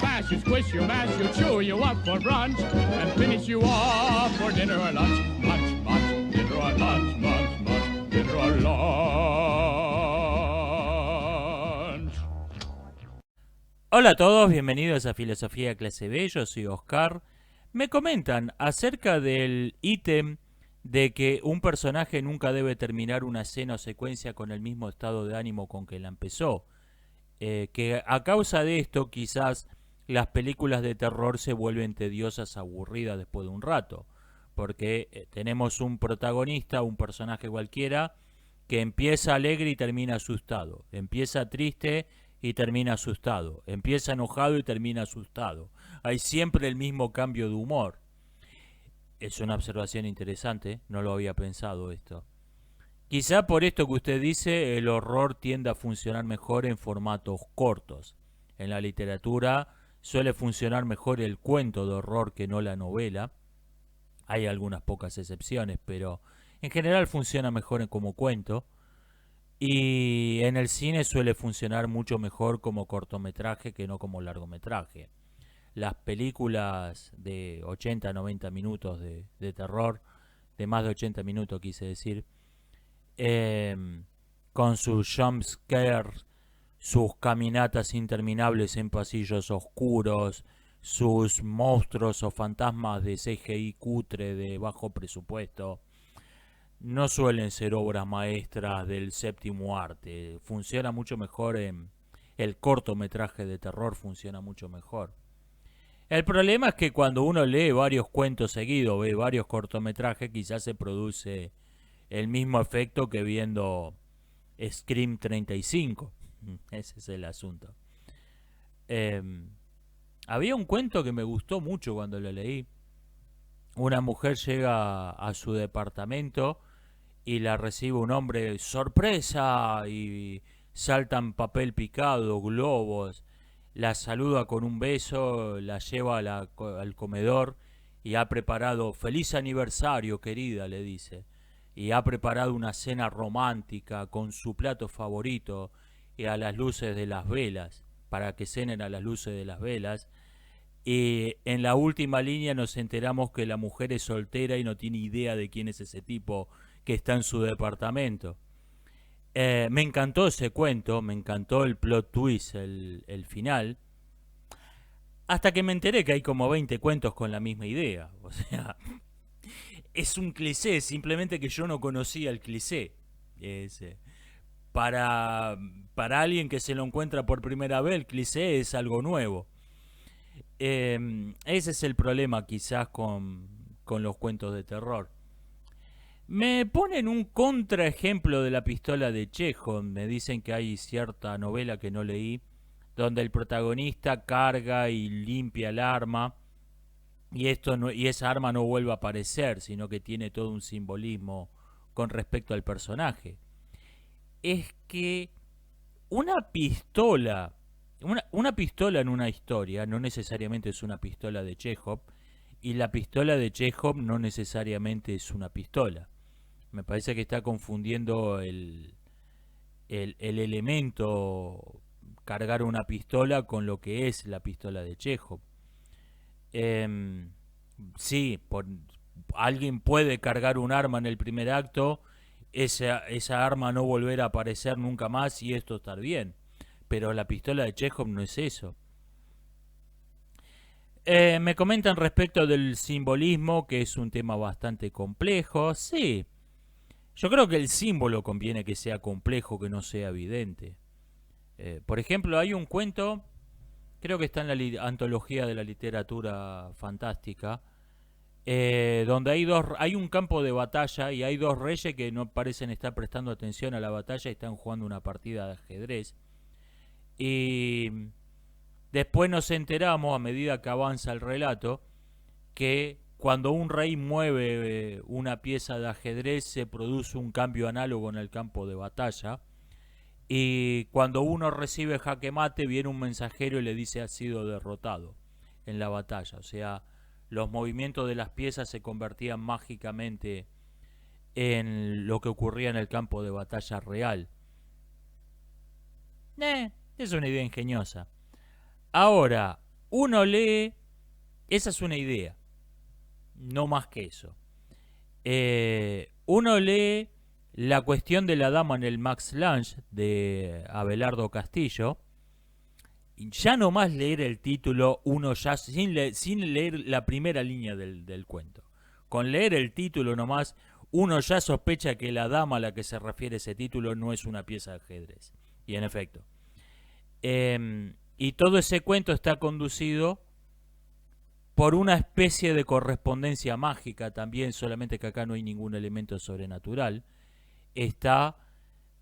smash, you squish, you mash, you chew you up for brunch, and finish you off for dinner or lunch. Munch, munch, dinner or lunch, munch, munch, dinner or lunch. Hola a todos, bienvenidos a Filosofía Clase B, yo soy Oscar. Me comentan acerca del ítem de que un personaje nunca debe terminar una escena o secuencia con el mismo estado de ánimo con que la empezó. Que a causa de esto quizás las películas de terror se vuelven tediosas, aburridas después de un rato. Porque tenemos un protagonista, un personaje cualquiera, que empieza alegre y termina asustado. Empieza triste y termina asustado. Empieza enojado y termina asustado. Hay siempre el mismo cambio de humor. Es una observación interesante, no lo había pensado esto. Quizá por esto que usted dice, el horror tiende a funcionar mejor en formatos cortos. En la literatura suele funcionar mejor el cuento de horror que no la novela. Hay algunas pocas excepciones, pero en general funciona mejor como cuento. Y en el cine suele funcionar mucho mejor como cortometraje que no como largometraje. Las películas de 80 90 minutos de terror, de más de 80 minutos quise decir, eh, con sus jump scares, sus caminatas interminables en pasillos oscuros, sus monstruos o fantasmas de CGI cutre de bajo presupuesto, no suelen ser obras maestras del séptimo arte. Funciona mucho mejor en el cortometraje de terror, funciona mucho mejor. El problema es que cuando uno lee varios cuentos seguidos, ve varios cortometrajes, quizás se produce el mismo efecto que viendo Scream 35. Ese es el asunto. Eh, Había un cuento que me gustó mucho cuando lo leí. Una mujer llega a su departamento y la recibe un hombre, sorpresa, y saltan papel picado, globos, la saluda con un beso, la lleva al comedor y ha preparado, feliz aniversario querida, le dice, y ha preparado una cena romántica con su plato favorito y a las luces de las velas, para que cenen a las luces de las velas. Y en la última línea nos enteramos que la mujer es soltera y no tiene idea de quién es ese tipo que está en su departamento. Me encantó ese cuento, me encantó el plot twist, el final, hasta que me enteré que hay como 20 cuentos con la misma idea. O sea, es un cliché, simplemente que yo no conocía el cliché. Es, para, para alguien que se lo encuentra por primera vez, el cliché es algo nuevo. Ese es el problema quizás con los cuentos de terror. Me ponen un contraejemplo de la pistola de Chekhov. Me dicen que hay cierta novela que no leí, donde el protagonista carga y limpia el arma, y esa arma no vuelve a aparecer, sino que tiene todo un simbolismo con respecto al personaje. Es que una pistola, una pistola en una historia no necesariamente es una pistola de Chekhov, y la pistola de Chekhov no necesariamente es una pistola. Me parece que está confundiendo el elemento cargar una pistola con lo que es la pistola de Chekhov. Eh, sí, alguien puede cargar un arma en el primer acto, esa arma no volver a aparecer nunca más y esto estar bien. Pero la pistola de Chekhov no es eso. Me comentan respecto del simbolismo, que es un tema bastante complejo. Sí, yo creo que el símbolo conviene que sea complejo, que no sea evidente. Por ejemplo, hay un cuento, creo que está en la antología de la literatura fantástica, donde hay un campo de batalla y hay dos reyes que no parecen estar prestando atención a la batalla y están jugando una partida de ajedrez. Y después nos enteramos, a medida que avanza el relato, que cuando un rey mueve una pieza de ajedrez se produce un cambio análogo en el campo de batalla, y cuando uno recibe jaque mate viene un mensajero y le dice ha sido derrotado en la batalla. O sea, los movimientos de las piezas se convertían mágicamente en lo que ocurría en el campo de batalla real. Es una idea ingeniosa. Ahora, uno lee, esa es una idea, no más que eso. Uno lee La cuestión de la dama en el Max Lange de Abelardo Castillo. Y ya nomás leer el título, uno ya, sin leer la primera línea del cuento. Con leer el título nomás, uno ya sospecha que la dama a la que se refiere ese título no es una pieza de ajedrez. Y en efecto. Y todo ese cuento está conducido por una especie de correspondencia mágica también, solamente que acá no hay ningún elemento sobrenatural. Está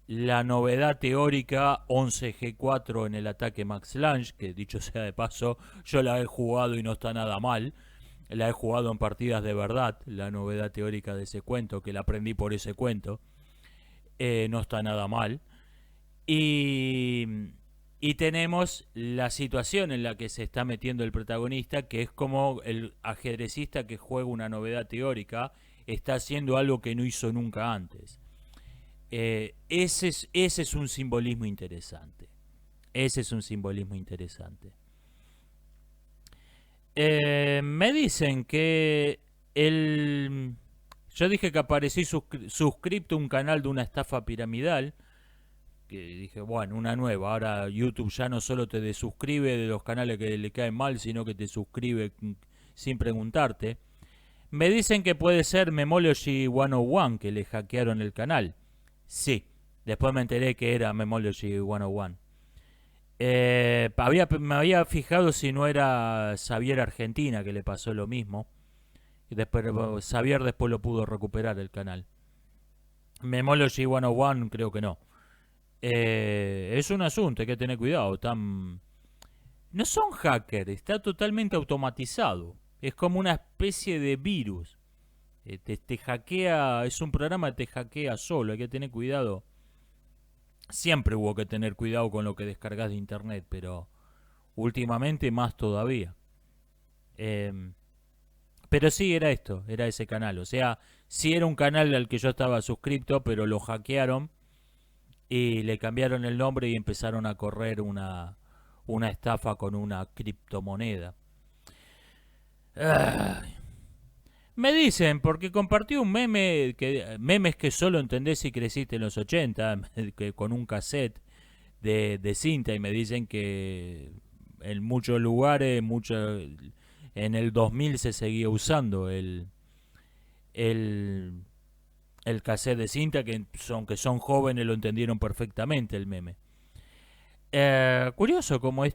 la novedad teórica 11G4 en el ataque Max Lange, que dicho sea de paso, yo la he jugado y no está nada mal. La he jugado en partidas de verdad, la novedad teórica de ese cuento, que la aprendí por ese cuento. No está nada mal. Y tenemos la situación en la que se está metiendo el protagonista, que es como el ajedrecista que juega una novedad teórica está haciendo algo que no hizo nunca antes. Ese es un simbolismo interesante. Ese es un simbolismo interesante. Me dicen que yo dije que aparecí suscripto a un canal de una estafa piramidal. Que dije, bueno, una nueva. Ahora YouTube ya no solo te desuscribe de los canales que le caen mal, sino que te suscribe sin preguntarte. Me dicen que puede ser Memology 101, que le hackearon el canal. Sí, después me enteré que era Memology 101. Me había fijado si no era Xavier Argentina, que le pasó lo mismo. Y después Xavier después lo pudo recuperar el canal. Memology 101 creo que no. Es un asunto, hay que tener cuidado. No son hackers, está totalmente automatizado. Es como una especie de virus. Te hackea, es un programa que te hackea solo, hay que tener cuidado. Siempre hubo que tener cuidado con lo que descargas de internet, pero últimamente más todavía. Pero sí, era esto, era ese canal. O sea, sí era un canal al que yo estaba suscripto, pero lo hackearon y le cambiaron el nombre y empezaron a correr una estafa con una criptomoneda. Me dicen, porque compartí un memes que solo entendés si creciste en los 80, que con un cassette de cinta, y me dicen que en muchos lugares, en el 2000 se seguía usando el cassette de cinta, que son jóvenes lo entendieron perfectamente el meme. Curioso como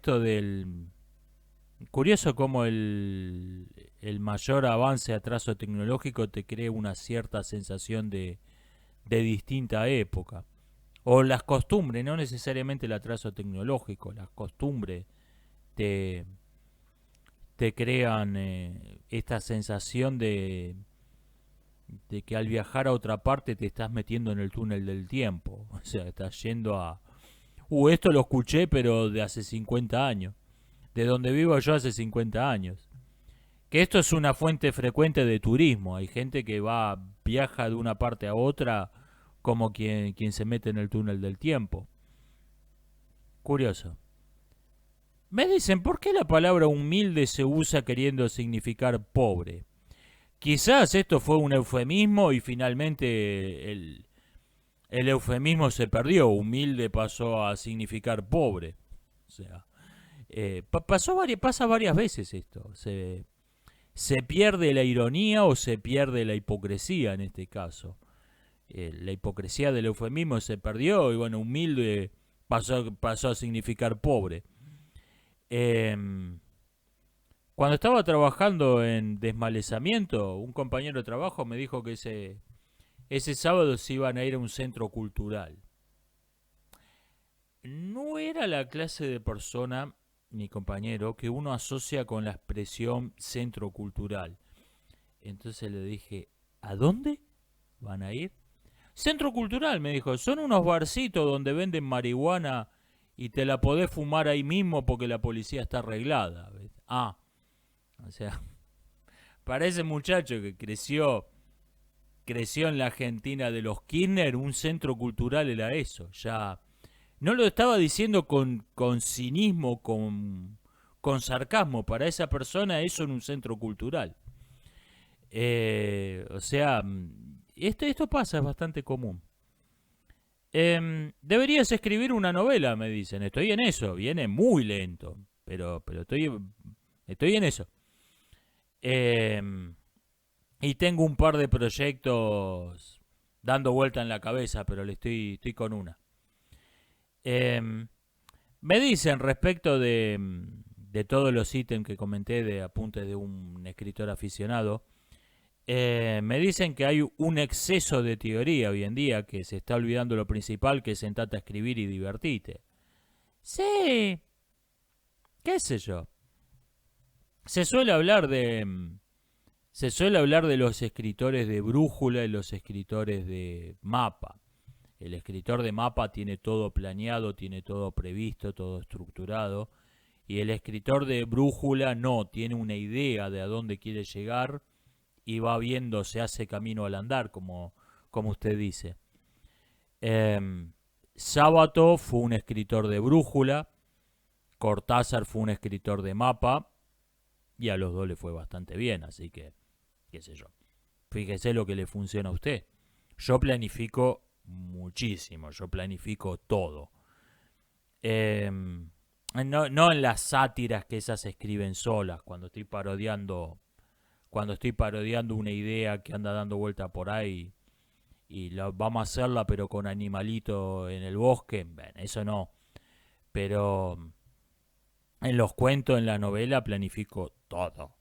el mayor avance atraso tecnológico te crea una cierta sensación de distinta época. O las costumbres, no necesariamente el atraso tecnológico, las costumbres te crean esta sensación de que al viajar a otra parte te estás metiendo en el túnel del tiempo. O sea, estás yendo a... esto lo escuché, pero de hace 50 años. De donde vivo yo hace 50 años. Que esto es una fuente frecuente de turismo. Hay gente que viaja de una parte a otra como quien se mete en el túnel del tiempo. Curioso. Me dicen, ¿por qué la palabra humilde se usa queriendo significar pobre? Quizás esto fue un eufemismo y finalmente el eufemismo se perdió. Humilde pasó a significar pobre. O sea, pasa varias veces esto. Se pierde la ironía o se pierde la hipocresía en este caso. La hipocresía del eufemismo se perdió y bueno, humilde pasó a significar pobre. Cuando estaba trabajando en desmalezamiento, un compañero de trabajo me dijo que ese sábado se iban a ir a un centro cultural. No era la clase de persona, mi compañero, que uno asocia con la expresión centro cultural. Entonces le dije, ¿a dónde van a ir? Centro cultural, me dijo, son unos barcitos donde venden marihuana y te la podés fumar ahí mismo porque la policía está arreglada. O sea, para ese muchacho que creció en la Argentina de los Kirchner, un centro cultural era eso. Ya no lo estaba diciendo con cinismo, con con sarcasmo. Para esa persona eso en un centro cultural. O sea, esto pasa, es bastante común. Deberías escribir una novela, me dicen. Estoy en eso, viene muy lento, pero estoy en eso. Y tengo un par de proyectos dando vuelta en la cabeza, pero estoy con una. Me dicen respecto de todos los ítems que comenté de apuntes de un escritor aficionado, me dicen que hay un exceso de teoría hoy en día, que se está olvidando lo principal, que es sentarte a escribir y divertirte. Sí, qué sé yo. Se suele hablar se suele hablar de los escritores de brújula y los escritores de mapa. El escritor de mapa tiene todo planeado, tiene todo previsto, todo estructurado. Y el escritor de brújula no, tiene una idea de a dónde quiere llegar y va viendo, se hace camino al andar, como usted dice. Sábato fue un escritor de brújula, Cortázar fue un escritor de mapa, y a los dos le fue bastante bien, así que, qué sé yo. Fíjese lo que le funciona a usted. Yo planifico muchísimo, yo planifico todo. No en las sátiras que esas se escriben solas, cuando estoy parodiando una idea que anda dando vuelta por ahí y vamos a hacerla pero con animalito en el bosque, bueno, eso no. Pero en los cuentos, en la novela, planifico todo.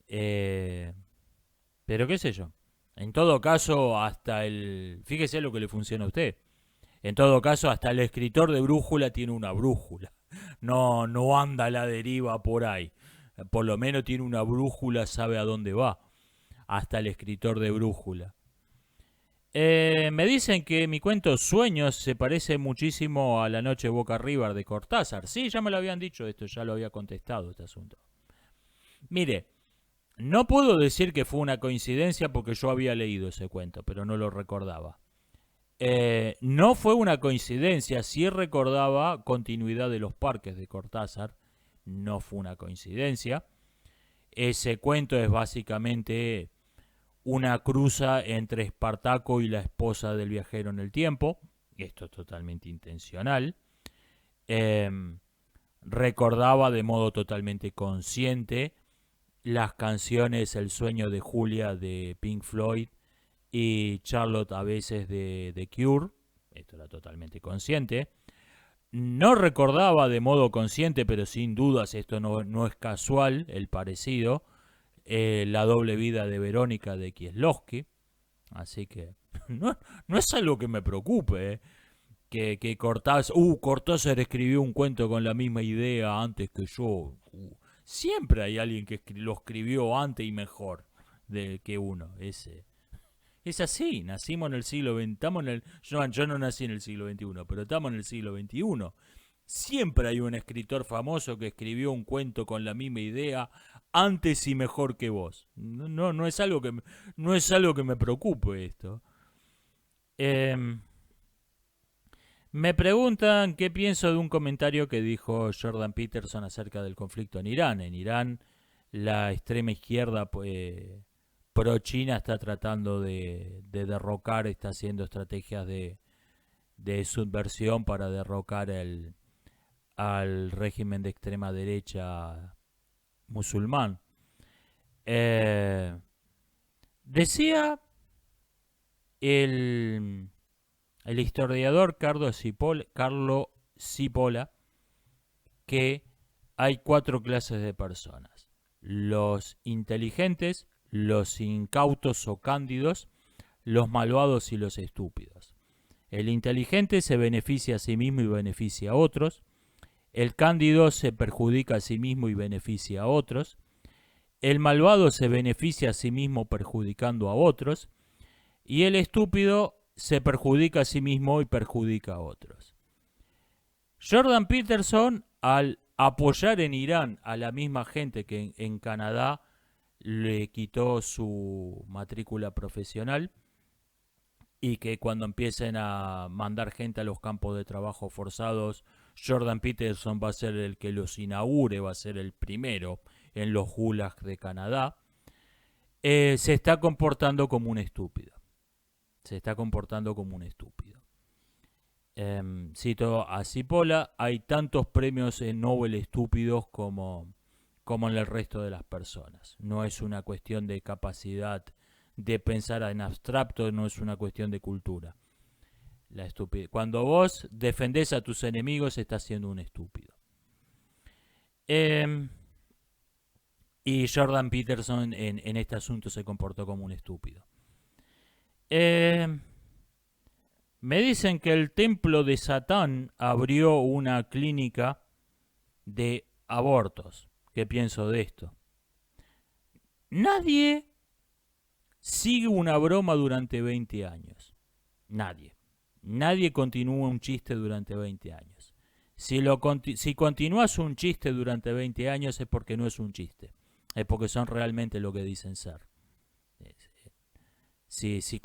Pero qué sé yo. En todo caso, fíjese lo que le funciona a usted. En todo caso, hasta el escritor de brújula tiene una brújula. No anda a la deriva por ahí. Por lo menos tiene una brújula, sabe a dónde va. Hasta el escritor de brújula. Me dicen que mi cuento Sueños se parece muchísimo a La Noche Boca Arriba de Cortázar. Sí, ya me lo habían dicho esto, ya lo había contestado este asunto. Mire, no puedo decir que fue una coincidencia porque yo había leído ese cuento, pero no lo recordaba. No fue una coincidencia, sí recordaba Continuidad de los Parques de Cortázar, no fue una coincidencia. Ese cuento es básicamente una cruza entre Espartaco y la esposa del viajero en el tiempo. Esto es totalmente intencional. Recordaba de modo totalmente consciente las canciones El sueño de Julia de Pink Floyd y Charlotte a veces de The Cure. Esto era totalmente consciente. No recordaba de modo consciente, pero sin dudas esto no es casual, el parecido, La doble vida de Verónica de Kieslowski. Así que no es algo que me preocupe, que Cortázar escribió un cuento con la misma idea antes que yo. Siempre hay alguien que lo escribió antes y mejor que uno. Es así, nacimos en el siglo XX, yo no nací en el siglo XXI, pero estamos en el siglo XXI. Siempre hay un escritor famoso que escribió un cuento con la misma idea antes y mejor que vos. No es algo que me preocupe esto. Me preguntan qué pienso de un comentario que dijo Jordan Peterson acerca del conflicto en Irán. En Irán, la extrema izquierda pro-China está tratando de derrocar, está haciendo estrategias de subversión para derrocar al régimen de extrema derecha musulmán. Decía el historiador Carlo Cipolla que hay 4 clases de personas: los inteligentes, los incautos o cándidos, los malvados y los estúpidos. El inteligente se beneficia a sí mismo y beneficia a otros. El cándido se perjudica a sí mismo y beneficia a otros. El malvado se beneficia a sí mismo perjudicando a otros. Y el estúpido se perjudica a sí mismo y perjudica a otros. Jordan Peterson, al apoyar en Irán a la misma gente que en Canadá le quitó su matrícula profesional y que cuando empiecen a mandar gente a los campos de trabajo forzados, Jordan Peterson va a ser el que los inaugure, va a ser el primero en los gulags de Canadá, se está comportando como un estúpido. Se está comportando como un estúpido. Cito a Cipolla, hay tantos premios Nobel estúpidos como en el resto de las personas. No es una cuestión de capacidad de pensar en abstracto, no es una cuestión de cultura. La estupidez. Cuando vos defendés a tus enemigos, estás siendo un estúpido. Y Jordan Peterson en este asunto se comportó como un estúpido. Me dicen que el templo de Satán abrió una clínica de abortos. ¿Qué pienso de esto? Nadie sigue una broma durante 20 años. Nadie. Nadie continúa un chiste durante 20 años. Si continúas un chiste durante 20 años es porque no es un chiste. Es porque son realmente lo que dicen ser. Si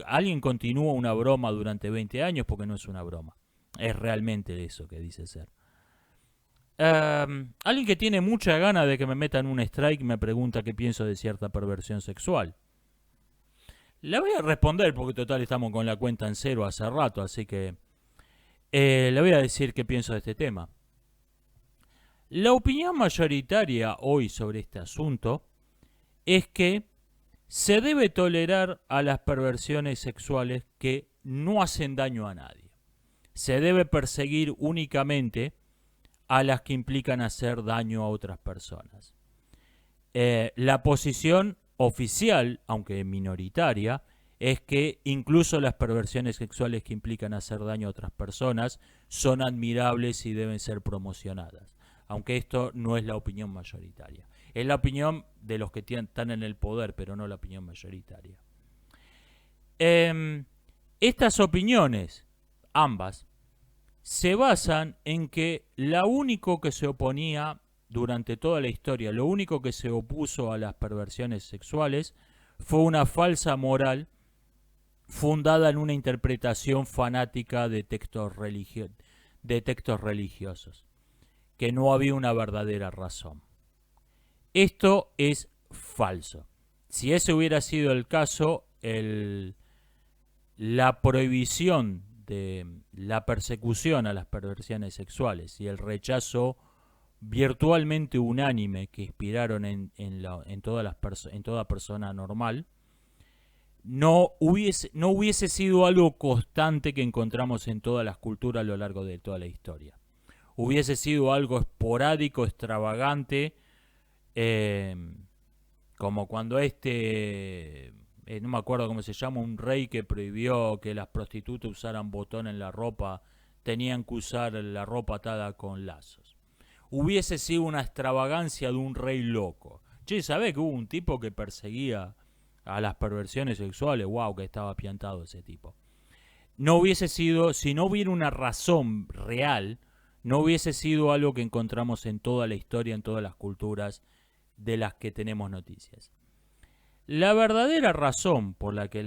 alguien continúa una broma durante 20 años porque no es una broma. Es realmente eso que dice ser. Alguien que tiene mucha gana de que me metan un strike me pregunta qué pienso de cierta perversión sexual. Le voy a responder porque total estamos con la cuenta en cero hace rato, así que le voy a decir qué pienso de este tema. La opinión mayoritaria hoy sobre este asunto es que se debe tolerar a las perversiones sexuales que no hacen daño a nadie. Se debe perseguir únicamente a las que implican hacer daño a otras personas. La posición oficial, aunque minoritaria, es que incluso las perversiones sexuales que implican hacer daño a otras personas son admirables y deben ser promocionadas. Aunque esto no es la opinión mayoritaria. Es la opinión de los que están en el poder, pero no la opinión mayoritaria. Estas opiniones, ambas, se basan en que lo único que se oponía durante toda la historia, lo único que se opuso a las perversiones sexuales fue una falsa moral fundada en una interpretación fanática de textos religiosos, que no había una verdadera razón. Esto es falso. Si ese hubiera sido el caso, la prohibición de la persecución a las perversiones sexuales y el rechazo virtualmente unánime que inspiraron en toda persona normal no hubiese sido algo constante que encontramos en todas las culturas a lo largo de toda la historia. Hubiese sido algo esporádico, extravagante, como cuando no me acuerdo cómo se llama, un rey que prohibió que las prostitutas usaran botón en la ropa, tenían que usar la ropa atada con lazos. Hubiese sido una extravagancia de un rey loco. Che, ¿sabés que hubo un tipo que perseguía a las perversiones sexuales? Wow, que estaba piantado ese tipo. No hubiese sido, si no hubiera una razón real, no hubiese sido algo que encontramos en toda la historia, en todas las culturas de las que tenemos noticias. La verdadera razón por la que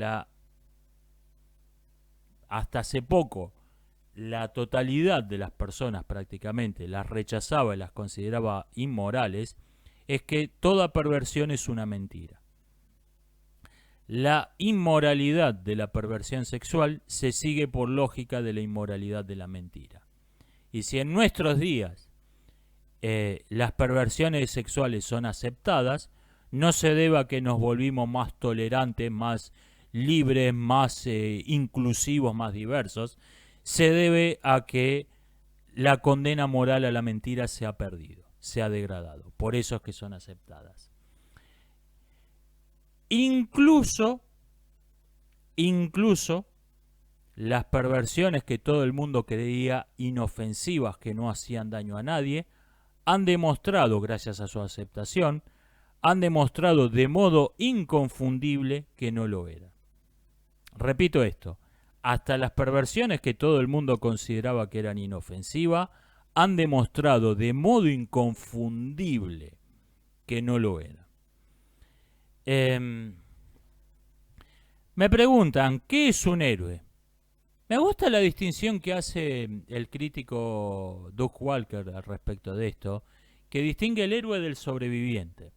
hasta hace poco la totalidad de las personas prácticamente las rechazaba y las consideraba inmorales es que toda perversión es una mentira. La inmoralidad de la perversión sexual se sigue por lógica de la inmoralidad de la mentira. Y si en nuestros días las perversiones sexuales son aceptadas, no se debe a que nos volvimos más tolerantes, más libres, más inclusivos, más diversos. Se debe a que la condena moral a la mentira se ha perdido, se ha degradado. Por eso es que son aceptadas. Incluso las perversiones que todo el mundo creía inofensivas, que no hacían daño a nadie, han demostrado, gracias a su aceptación, han demostrado de modo inconfundible que no lo era. Repito esto, hasta las perversiones que todo el mundo consideraba que eran inofensivas, han demostrado de modo inconfundible que no lo eran. Me preguntan, ¿qué es un héroe? Me gusta la distinción que hace el crítico Doug Walker al respecto de esto, que distingue el héroe del sobreviviente.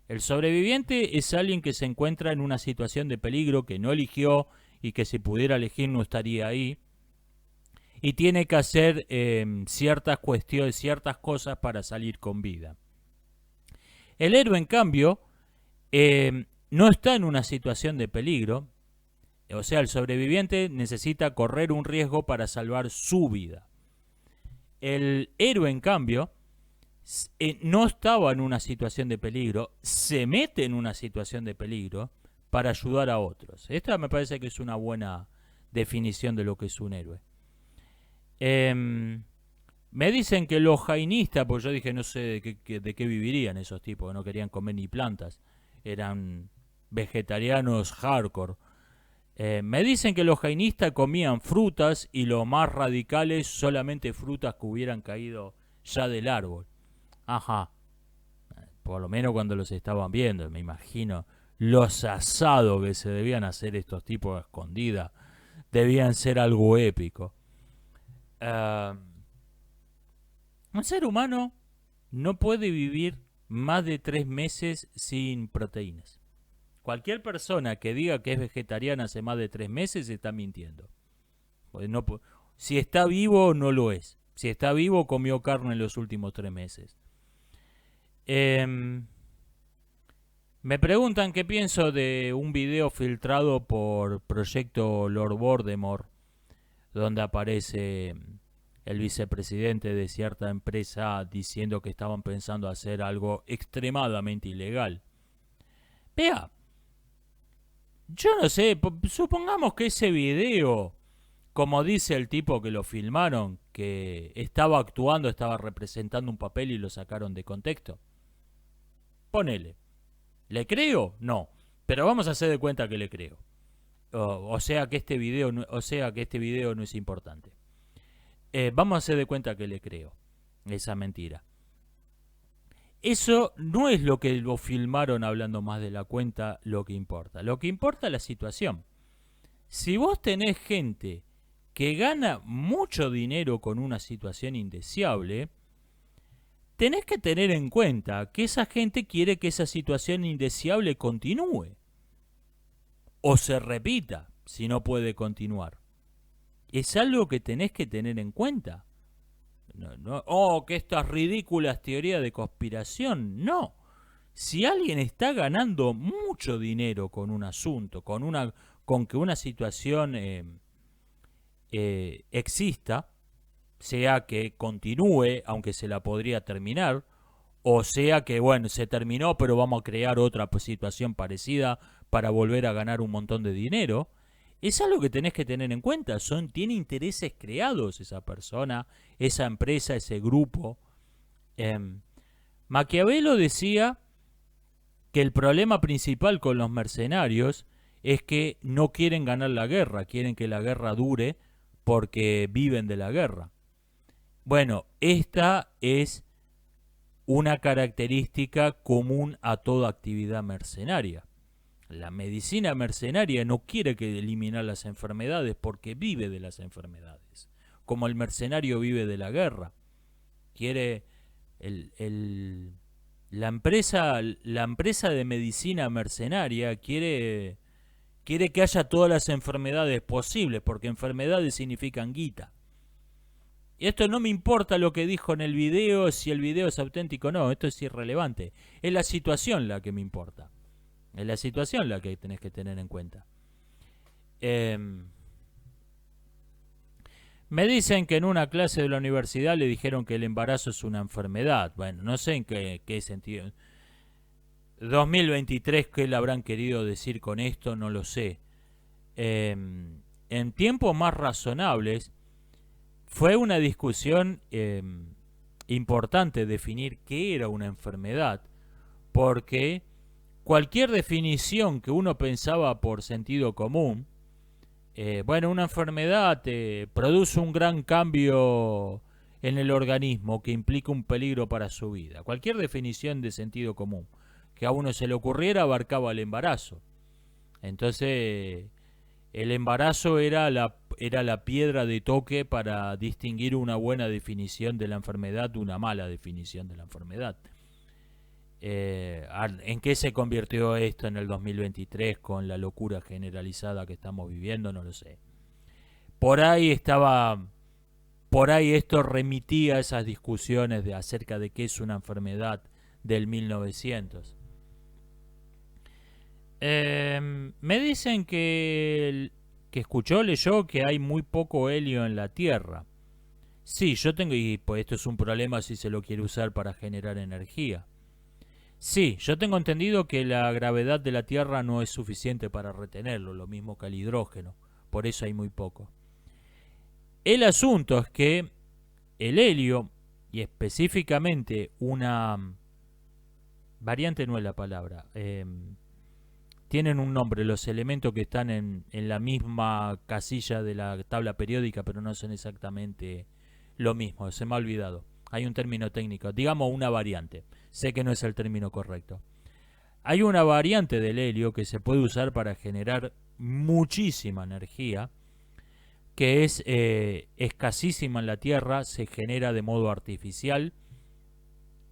El sobreviviente es alguien que se encuentra en una situación de peligro que no eligió y que si pudiera elegir no estaría ahí, y tiene que hacer ciertas cuestiones, ciertas cosas para salir con vida. El héroe, en cambio, no está en una situación de peligro, o sea, el sobreviviente necesita correr un riesgo para salvar su vida. El héroe, en cambio, no estaba en una situación de peligro, se mete en una situación de peligro para ayudar a otros. Esta me parece que es una buena definición de lo que es un héroe. Me dicen que los jainistas, pues yo dije no sé de qué vivirían esos tipos, no querían comer ni plantas, eran vegetarianos hardcore. Me dicen que los jainistas comían frutas y los más radicales solamente frutas que hubieran caído ya del árbol. Ajá, por lo menos cuando los estaban viendo, me imagino los asados que se debían hacer estos tipos a escondidas, debían ser algo épico. Un ser humano no puede vivir más de 3 meses sin proteínas. Cualquier persona que diga que es vegetariana hace más de 3 meses está mintiendo. No, si está vivo, no lo es. Si está vivo, comió carne en los últimos 3 meses. Me preguntan qué pienso de un video filtrado por Proyecto Lord Voldemort, donde aparece el vicepresidente de cierta empresa diciendo que estaban pensando hacer algo extremadamente ilegal. Vea, yo no sé, supongamos que ese video, como dice el tipo que lo filmaron, que estaba actuando, estaba representando un papel y lo sacaron de contexto. Ponele. ¿Le creo? No. Pero vamos a hacer de cuenta que le creo. O sea que este video no es importante. Vamos a hacer de cuenta que le creo esa mentira. Eso no es lo que lo filmaron hablando más de la cuenta lo que importa. Lo que importa es la situación. Si vos tenés gente que gana mucho dinero con una situación indeseable, tenés que tener en cuenta que esa gente quiere que esa situación indeseable continúe o se repita si no puede continuar. Es algo que tenés que tener en cuenta. Que estas ridículas teorías de conspiración, no. Si alguien está ganando mucho dinero con un asunto, con que una situación exista, sea que continúe, aunque se la podría terminar, o sea que, bueno, se terminó, pero vamos a crear otra situación parecida para volver a ganar un montón de dinero, es algo que tenés que tener en cuenta. Tiene intereses creados esa persona, esa empresa, ese grupo. Maquiavelo decía que el problema principal con los mercenarios es que no quieren ganar la guerra, quieren que la guerra dure porque viven de la guerra. Bueno, esta es una característica común a toda actividad mercenaria. La medicina mercenaria no quiere que eliminar las enfermedades porque vive de las enfermedades, como el mercenario vive de la guerra. Quiere la empresa de medicina mercenaria quiere que haya todas las enfermedades posibles, porque enfermedades significan guita. Y esto no me importa lo que dijo en el video, si el video es auténtico o no, esto es irrelevante. Es la situación la que me importa. Es la situación la que tenés que tener en cuenta. Me dicen que en una clase de la universidad le dijeron que el embarazo es una enfermedad. Bueno, no sé en qué sentido. 2023, ¿qué le habrán querido decir con esto? No lo sé. En tiempos más razonables, fue una discusión importante definir qué era una enfermedad, porque cualquier definición que uno pensaba por sentido común, una enfermedad produce un gran cambio en el organismo que implica un peligro para su vida. Cualquier definición de sentido común que a uno se le ocurriera abarcaba el embarazo. Entonces, El embarazo era la piedra de toque para distinguir una buena definición de la enfermedad de una mala definición de la enfermedad. ¿En qué se convirtió esto en el 2023 con la locura generalizada que estamos viviendo? No lo sé. Por ahí estaba, por ahí esto remitía a esas discusiones acerca de qué es una enfermedad del 1900. Me dicen que escuchó, leyó que hay muy poco helio en la Tierra. Sí, yo tengo, y pues esto es un problema si se lo quiere usar para generar energía. Sí, yo tengo entendido que la gravedad de la Tierra no es suficiente para retenerlo, lo mismo que el hidrógeno, por eso hay muy poco. El asunto es que el helio, y específicamente una variante, no es la palabra, tienen un nombre los elementos que están en la misma casilla de la tabla periódica, pero no son exactamente lo mismo, se me ha olvidado. Hay un término técnico, digamos una variante. Sé que no es el término correcto. Hay una variante del helio que se puede usar para generar muchísima energía, que es escasísima en la Tierra, se genera de modo artificial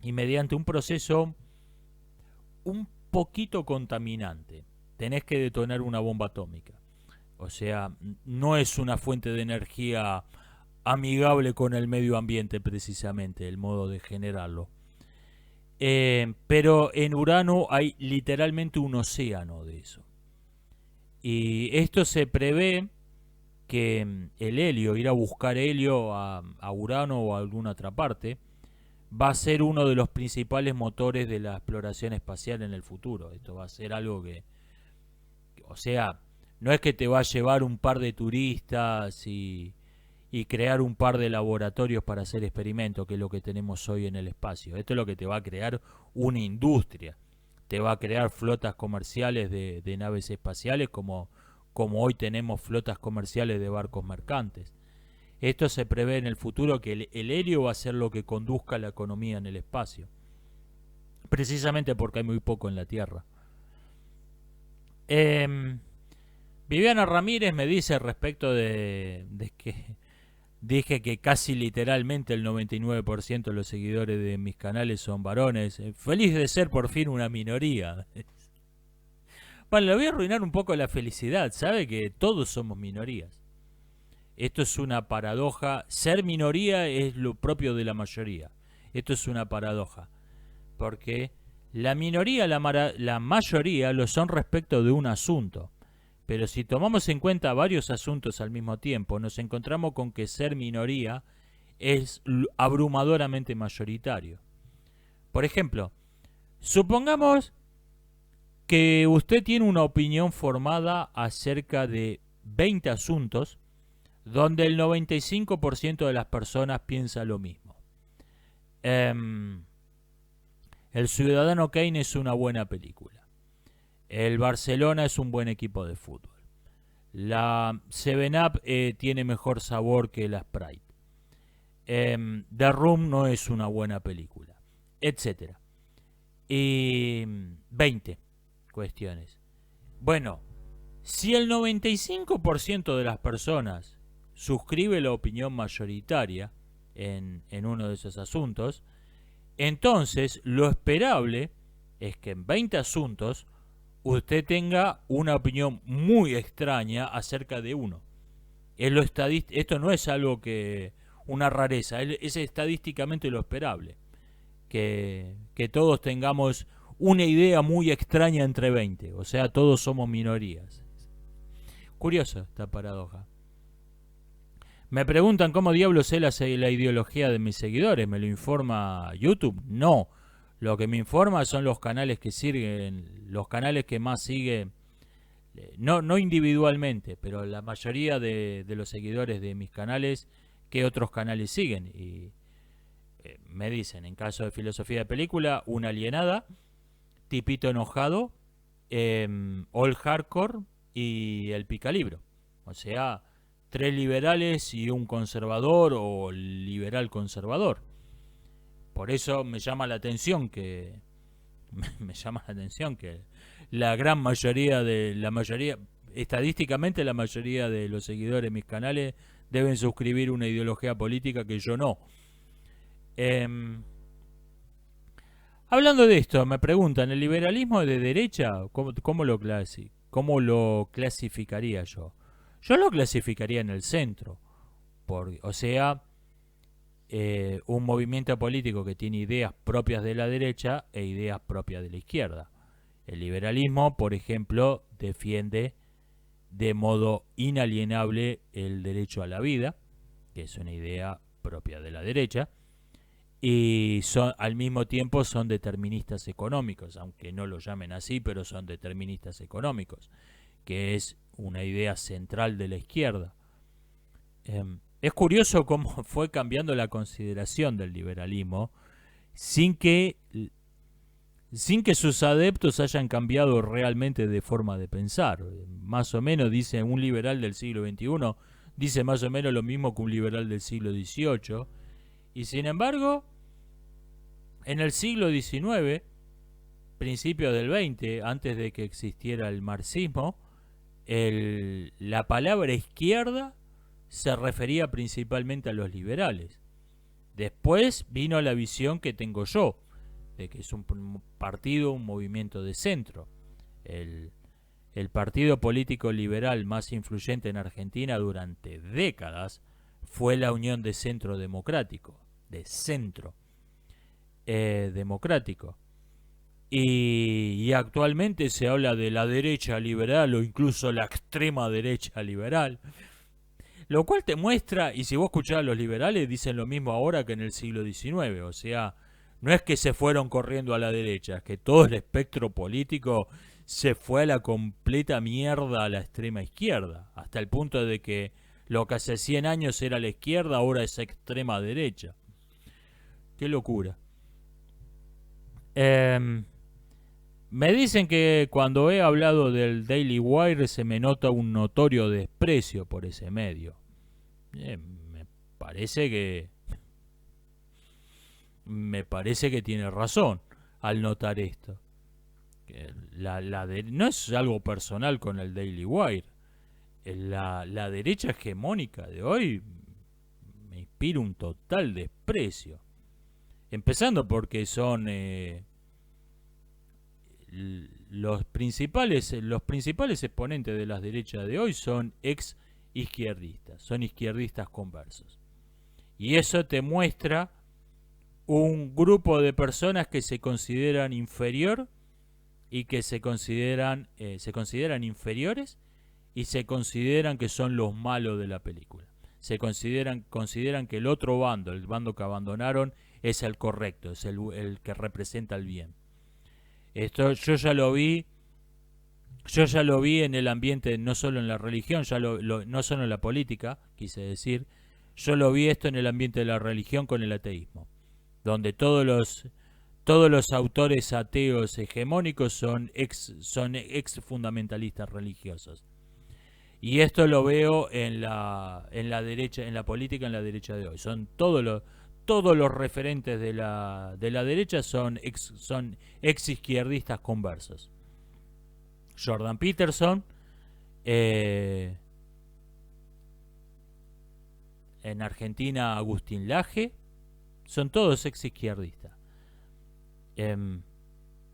y mediante un proceso un poquito contaminante. Tenés que detonar una bomba atómica. O sea, no es una fuente de energía amigable con el medio ambiente precisamente, el modo de generarlo. Pero en Urano hay literalmente un océano de eso. Y esto se prevé que el helio, ir a buscar helio a Urano o a alguna otra parte, va a ser uno de los principales motores de la exploración espacial en el futuro. Esto va a ser algo o sea, no es que te va a llevar un par de turistas y crear un par de laboratorios para hacer experimentos, que es lo que tenemos hoy en el espacio. Esto es lo que te va a crear una industria. Te va a crear flotas comerciales de naves espaciales como hoy tenemos flotas comerciales de barcos mercantes. Esto se prevé en el futuro que el helio va a ser lo que conduzca la economía en el espacio. Precisamente porque hay muy poco en la Tierra. Viviana Ramírez me dice respecto de que dije que casi literalmente el 99% de los seguidores de mis canales son varones. Feliz de ser por fin una minoría. Bueno, le voy a arruinar un poco la felicidad. Sabe que todos somos minorías. Esto es una paradoja. Ser minoría es lo propio de la mayoría. Esto es una paradoja. Porque la minoría, la mayoría lo son respecto de un asunto. Pero si tomamos en cuenta varios asuntos al mismo tiempo, nos encontramos con que ser minoría es abrumadoramente mayoritario. Por ejemplo, supongamos que usted tiene una opinión formada acerca de 20 asuntos donde el 95% de las personas piensa lo mismo. El Ciudadano Kane es una buena película. El Barcelona es un buen equipo de fútbol. La 7-Up tiene mejor sabor que la Sprite. The Room no es una buena película. Etcétera. Y 20 cuestiones. Bueno, si el 95% de las personas suscribe la opinión mayoritaria en uno de esos asuntos, entonces lo esperable es que en 20 asuntos usted tenga una opinión muy extraña acerca de uno. Esto no es algo una rareza, es estadísticamente lo esperable. Que todos tengamos una idea muy extraña entre 20, o sea, todos somos minorías. Curioso esta paradoja. Me preguntan cómo diablos es la ideología de mis seguidores. ¿Me lo informa YouTube? No. Lo que me informa son los canales que siguen, los canales que más sigue, no individualmente, pero la mayoría de los seguidores de mis canales, que otros canales siguen. Y me dicen, en caso de filosofía de película, una alienada, tipito enojado, all hardcore y el picalibro. O sea, 3 liberales y un conservador o liberal conservador. Por eso me llama la atención que la gran mayoría estadísticamente la mayoría de los seguidores de mis canales deben suscribir una ideología política que yo no. Hablando de esto, me preguntan, ¿el liberalismo de derecha? ¿Cómo lo clasificaría yo? Yo lo clasificaría en el centro. O sea, un movimiento político que tiene ideas propias de la derecha e ideas propias de la izquierda. El liberalismo, por ejemplo, defiende de modo inalienable el derecho a la vida, que es una idea propia de la derecha, y al mismo tiempo son deterministas económicos, aunque no lo llamen así, pero son deterministas económicos, que es una idea central de la izquierda. Es curioso cómo fue cambiando la consideración del liberalismo sin que sus adeptos hayan cambiado realmente de forma de pensar. Más o menos dice un liberal del siglo XXI, dice más o menos lo mismo que un liberal del siglo XVIII, y sin embargo, en el siglo XIX, principios del XX, antes de que existiera el marxismo, la palabra izquierda se refería principalmente a los liberales. Después vino la visión que tengo yo, de que es un partido, un movimiento de centro. El partido político liberal más influyente en Argentina durante décadas fue la Unión de Centro Democrático, de centro democrático. Y actualmente se habla de la derecha liberal o incluso la extrema derecha liberal, lo cual te muestra, y si vos escuchás a los liberales, dicen lo mismo ahora que en el siglo XIX, o sea, no es que se fueron corriendo a la derecha, es que todo el espectro político se fue a la completa mierda a la extrema izquierda, hasta el punto de que lo que hace 100 años era la izquierda, ahora es extrema derecha. Qué locura. Me dicen que cuando he hablado del Daily Wire se me nota un notorio desprecio por ese medio. Me parece que tiene razón al notar esto. No es algo personal con el Daily Wire. La derecha hegemónica de hoy me inspira un total desprecio. Empezando porque son los principales exponentes de las derechas de hoy son ex izquierdistas, son izquierdistas conversos. Y eso te muestra un grupo de personas que se consideran inferior y que se consideran inferiores y se consideran que son los malos de la película. Consideran que el otro bando, el bando que abandonaron, es el correcto, es el que representa el bien. Esto yo ya lo vi en el ambiente, no solo en la religión, no solo en la política, quise decir, yo lo vi esto en el ambiente de la religión con el ateísmo, donde todos los autores ateos hegemónicos son ex fundamentalistas religiosos. Y esto lo veo en la derecha, en la política, en la derecha de hoy. Son todos los referentes de la derecha son ex izquierdistas conversos. Jordan Peterson, en Argentina Agustín Laje, son todos ex izquierdistas.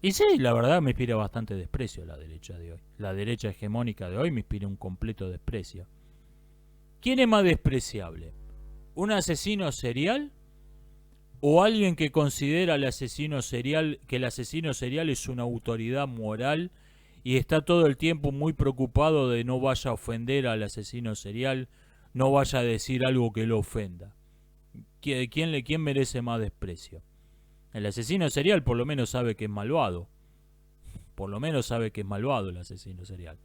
Y sí, la verdad me inspira bastante desprecio la derecha de hoy. La derecha hegemónica de hoy me inspira un completo desprecio. ¿Quién es más despreciable? ¿Un asesino serial? ¿O alguien que considera que el asesino serial es una autoridad moral y está todo el tiempo muy preocupado de no vaya a ofender al asesino serial, no vaya a decir algo que lo ofenda? ¿Quién merece más desprecio? El asesino serial por lo menos sabe que es malvado. Por lo menos sabe que es malvado el asesino serial.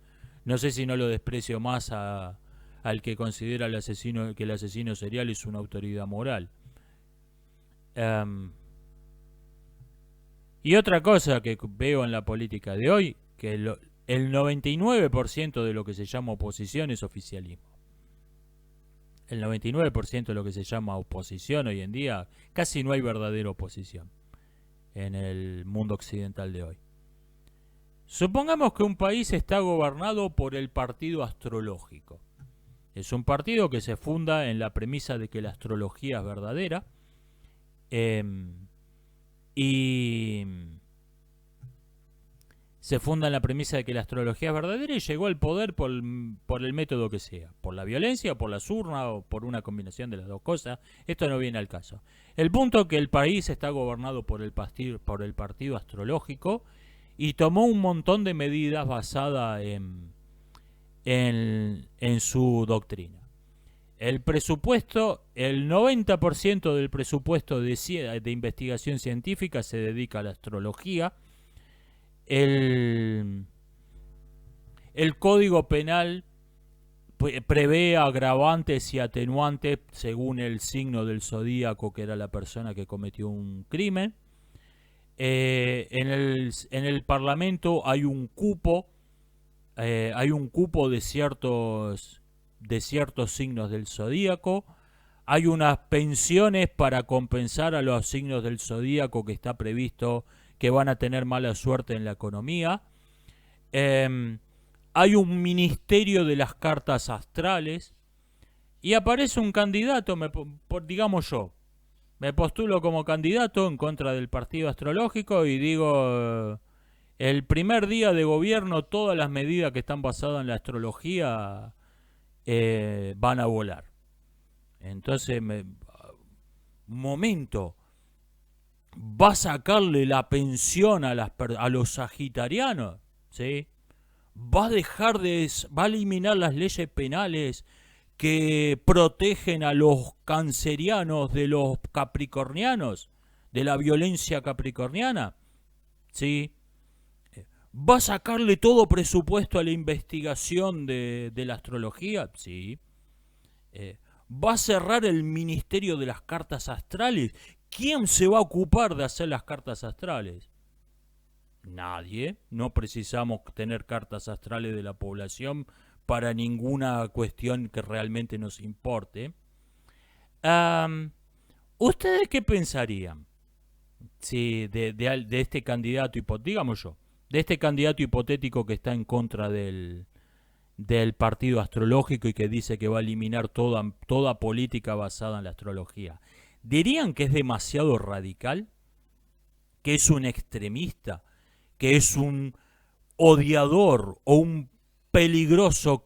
No sé si no lo desprecio más al que considera que el asesino serial es una autoridad moral. Y otra cosa que veo en la política de hoy, que el 99% de lo que se llama oposición es oficialismo. El 99% de lo que se llama oposición hoy en día, casi no hay verdadera oposición en el mundo occidental de hoy. Supongamos que un país está gobernado por el partido astrológico. Es un partido que se funda en la premisa de que la astrología es verdadera. Y se funda en la premisa de que la astrología es verdadera y llegó al poder por el método que sea. Por la violencia, por las urnas o por una combinación de las dos cosas. Esto no viene al caso. El punto es que el país está gobernado por el partido astrológico y tomó un montón de medidas basadas en su doctrina. El presupuesto, el 90% del presupuesto de investigación científica se dedica a la astrología. El Código Penal prevé agravantes y atenuantes según el signo del zodíaco que era la persona que cometió un crimen. En el Parlamento hay un cupo de ciertos signos del zodíaco. Hay unas pensiones para compensar a los signos del zodíaco que está previsto que van a tener mala suerte en la economía. Hay un ministerio de las cartas astrales y aparece un candidato, digamos yo, me postulo como candidato en contra del partido astrológico y digo, el primer día de gobierno todas las medidas que están basadas en la astrología van a volar. Entonces, momento, va a sacarle la pensión a los sagitarianos, ¿sí? Va a eliminar las leyes penales que protegen a los cancerianos de los capricornianos, de la violencia capricorniana, ¿sí? ¿Va a sacarle todo presupuesto a la investigación de la astrología? Sí. ¿Va a cerrar el ministerio de las cartas astrales? ¿Quién se va a ocupar de hacer las cartas astrales? Nadie. No precisamos tener cartas astrales de la población para ninguna cuestión que realmente nos importe. ¿Ustedes qué pensarían? Sí, de este candidato hipotético, digamos yo, de este candidato hipotético que está en contra del partido astrológico y que dice que va a eliminar toda política basada en la astrología. ¿Dirían que es demasiado radical? ¿Que es un extremista? ¿Que es un odiador o un peligroso,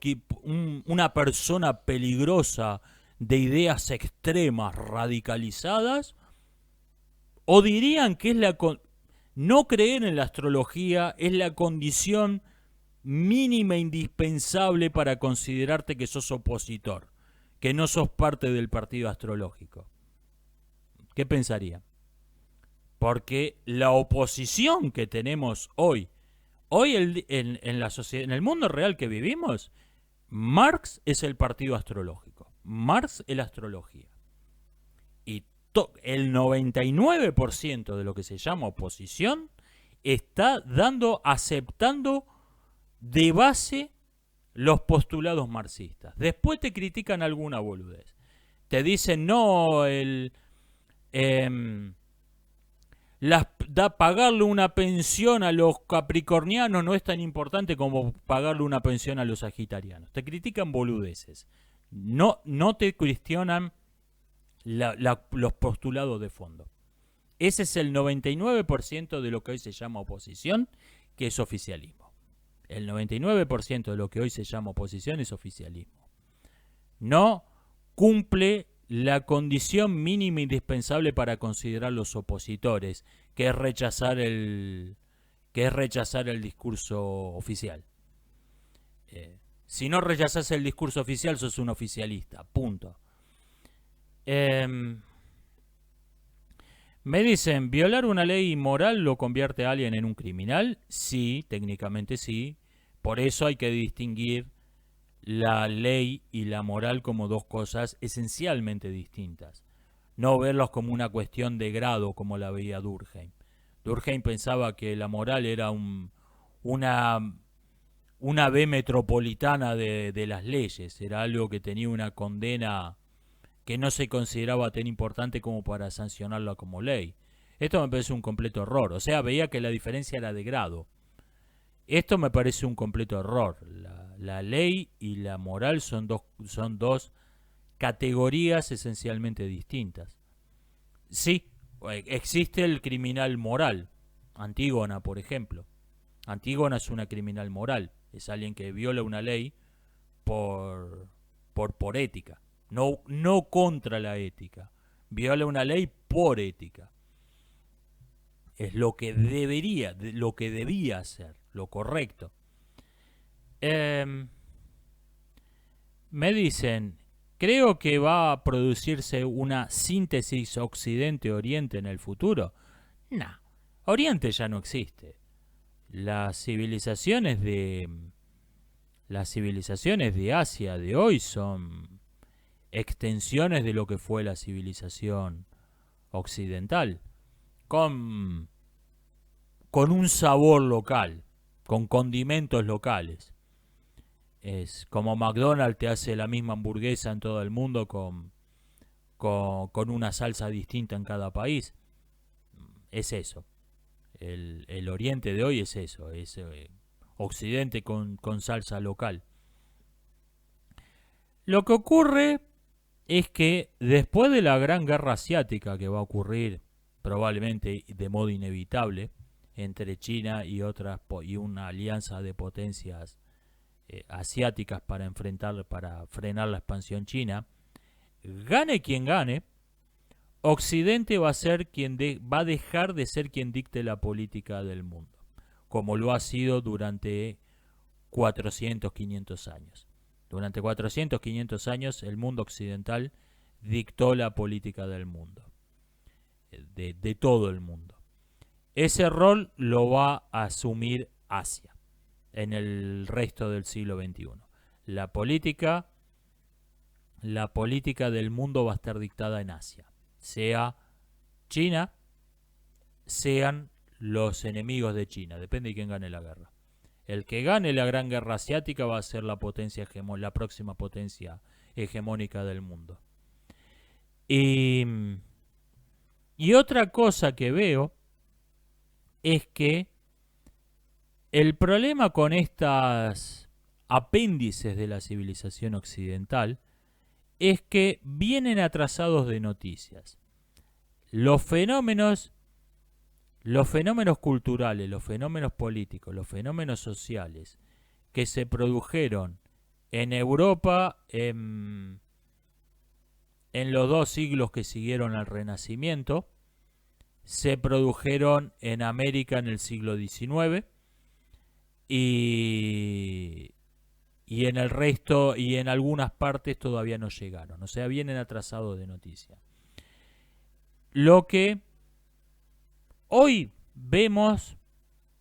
una persona peligrosa de ideas extremas radicalizadas? ¿O dirían que no creer en la astrología es la condición mínima e indispensable para considerarte que sos opositor, que no sos parte del partido astrológico? ¿Qué pensarían? Porque la oposición que tenemos hoy en la sociedad, en el mundo real que vivimos, Marx es el partido astrológico, Marx es la astrología. Y el 99% de lo que se llama oposición está aceptando de base los postulados marxistas. Después te critican alguna boludez. Te dicen, no, pagarle una pensión a los capricornianos no es tan importante como pagarle una pensión a los sagitarianos. Te critican boludeces. No te cuestionan los postulados de fondo. Ese es el 99% de lo que hoy se llama oposición, que es oficialismo. El 99% de lo que hoy se llama oposición es oficialismo. No cumple la condición mínima indispensable para considerar los opositores, que es rechazar el discurso oficial. Si no rechazas el discurso oficial, sos un oficialista. Punto. Me dicen, ¿violar una ley moral lo convierte a alguien en un criminal? Sí, técnicamente sí. Por eso hay que distinguir la ley y la moral como dos cosas esencialmente distintas. No verlos como una cuestión de grado como la veía Durkheim. Durkheim pensaba que la moral era una B metropolitana de las leyes. Era algo que tenía una condena que no se consideraba tan importante como para sancionarla como ley. Esto me parece un completo error. O sea, veía que la diferencia era de grado. Esto me parece un completo error. La ley y la moral son dos categorías esencialmente distintas. Sí, existe el criminal moral. Antígona, por ejemplo. Antígona es una criminal moral. Es alguien que viola una ley por ética. No contra la ética. Viola una ley por ética. Es lo que debía hacer, lo correcto. Me dicen, creo que va a producirse una síntesis Occidente-Oriente en el futuro. No, Oriente ya no existe. Las civilizaciones de Asia de hoy son extensiones de lo que fue la civilización occidental, con un sabor local, con condimentos locales. Es como McDonald's te hace la misma hamburguesa en todo el mundo con una salsa distinta en cada país. Es eso. El Oriente de hoy es eso, es Occidente con salsa local. Lo que ocurre es que después de la Gran Guerra Asiática, que va a ocurrir probablemente de modo inevitable entre China y una alianza de potencias asiáticas para frenar la expansión china, gane quien gane, Occidente va a dejar de ser quien dicte la política del mundo, como lo ha sido durante 400, 500 años. Durante 400, 500 años el mundo occidental dictó la política del mundo, de todo el mundo. Ese rol lo va a asumir Asia en el resto del siglo XXI. La política del mundo va a estar dictada en Asia, sea China, sean los enemigos de China, depende de quién gane la guerra. El que gane la Gran Guerra Asiática va a ser la próxima potencia hegemónica del mundo. Y otra cosa que veo es que el problema con estas apéndices de la civilización occidental es que vienen atrasados de noticias. Los fenómenos culturales, los fenómenos políticos, los fenómenos sociales que se produjeron en Europa en los 2 siglos que siguieron al Renacimiento, se produjeron en América en el siglo XIX y en el resto y en algunas partes todavía no llegaron, o sea, vienen atrasados de noticias. Lo que hoy vemos,